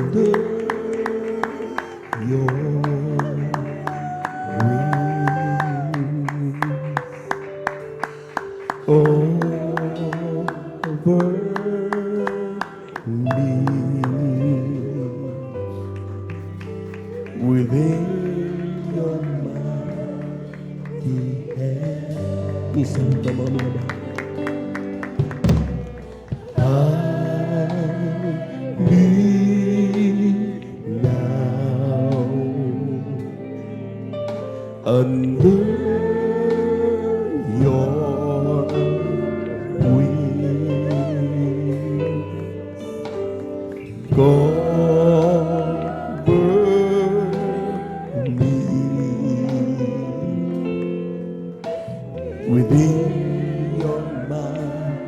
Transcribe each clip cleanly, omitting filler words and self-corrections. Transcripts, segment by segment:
under your wings. Over me within your mighty hand. Minsan ito mga minamahal. I need now under your wings. Cover me within your mighty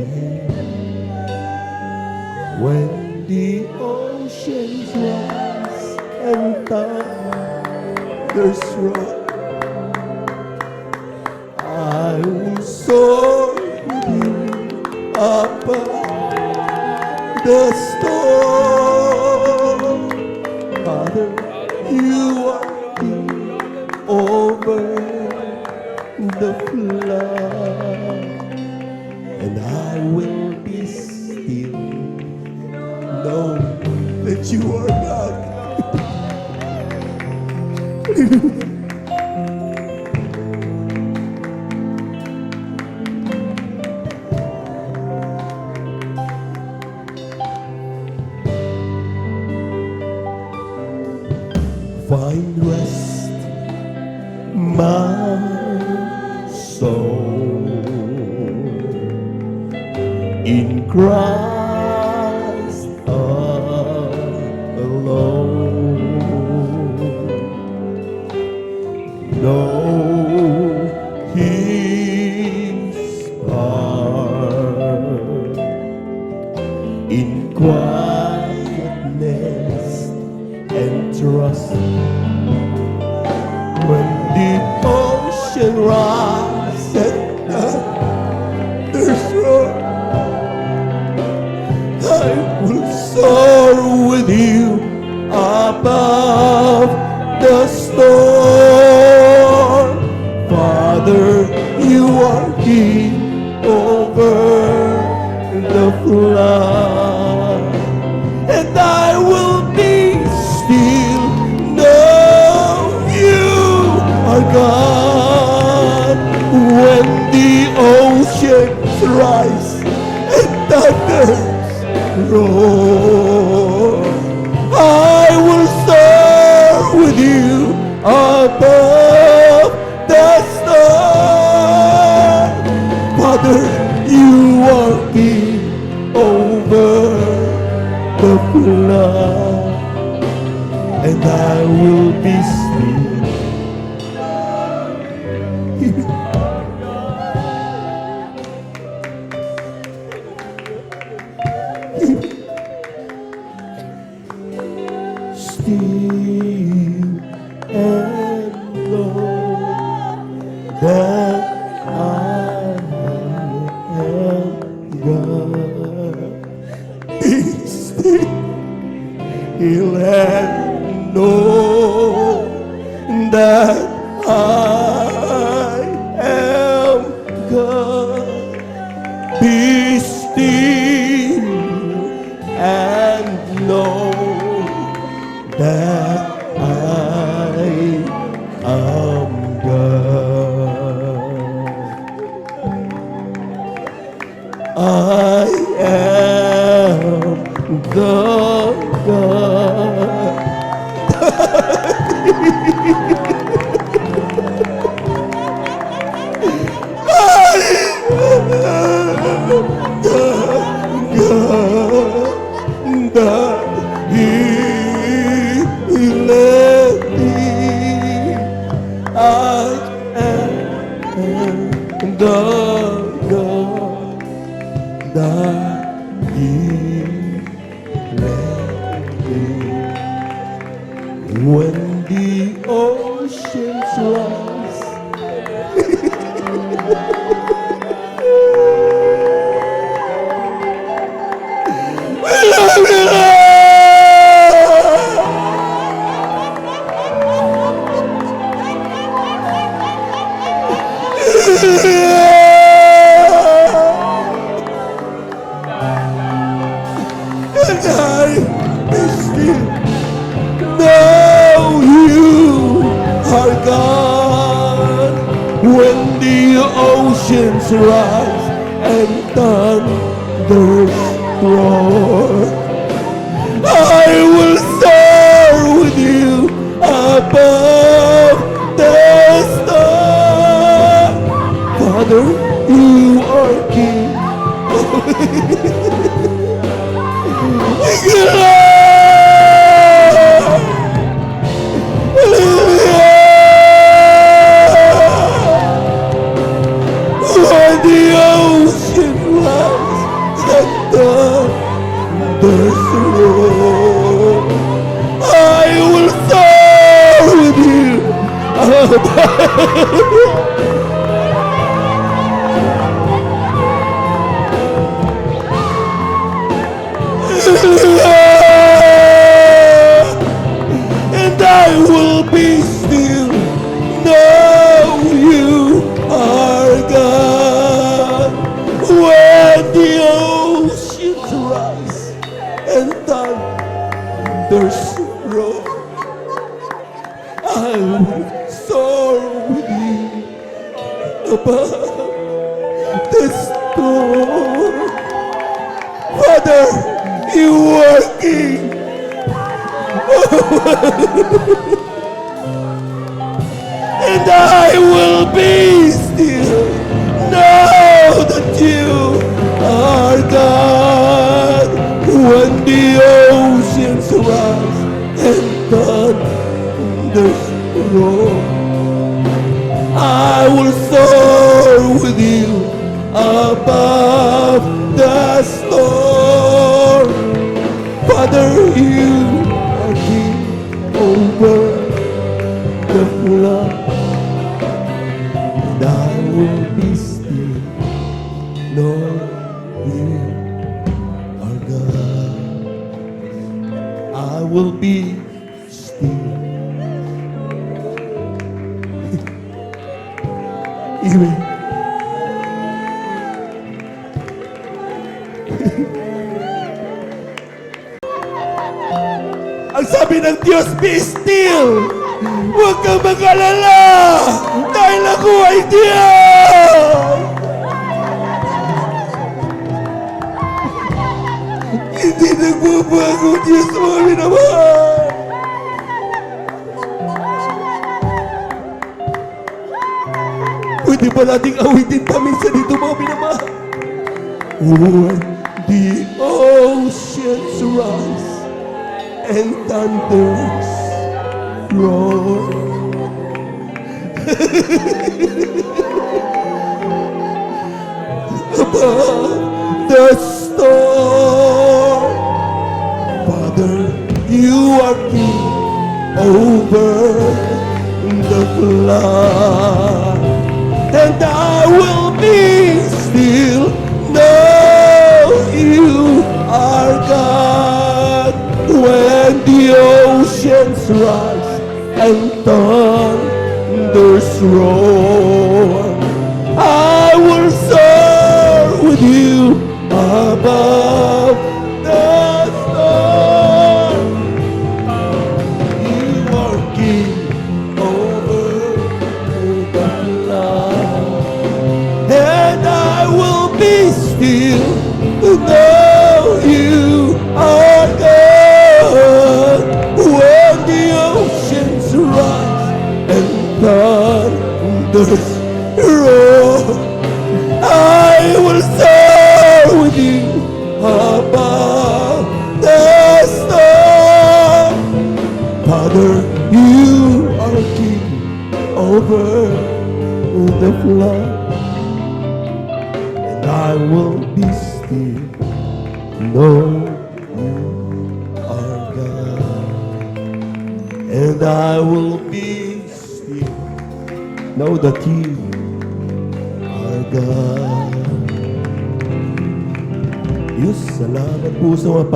hand. When the oceans rise and thunders roar, I will soar with you above the storm. Father, you are king over the flood, and I will be still, know that you are God. Find rest, my soul, in Christ alone. Know His heart in quietness and trust. When the ocean rises and thunders roar, I will soar with you above the storm. Father, you are king over the flood, and I will be still, know you are God. When the oceans rise and thunders roar, I will soar with you above the storm. Father, you are king over the flood, and I will be still. Still and know that I am God. Be still and know that I am God. Be still and know that I am God. I am the God. I am the God that He led me. I am the God that He led me. When the oceans rise we love you, Lord. still know you are God. When the oceans rise and thunders roar, I will soar with you above the storm. Father, you are King. When the ocean rise and thunders roar, I will soar with you and I will be still. Know you are God. When the oceans rise and thunders roar, I will soar with you above the storm. Father, you are King. And I will be still. Know that you are God. When the oceans rise and thunders roar, I will soar with you above the storm. Father, you are King over the flood, and I will be still. Lord, you are God. I will be still. Amen. Ang sabi ng Diyos, be still. Huwag kang mag-alala dahil ako ay Diyos. Hindi nagbabago, Diyos mo, minamahal. Pwede ba nating awitin paminsan dito, mga minamahal? When the oceans rise and thunders roar, above the storm, Father, you are King over the flood, and I will be still. Know you are God. When the oceans rise and thunders roar, I will soar with you above the storm. You are King over the flood, and I will be still. Know you are God. When the oceans rise and thunders roar, I will soar with you above the storm. Father, you are King over the flood, and I will be still. Know you are God, and I will be still. Know that you are God. Diyos, salamat po sa mga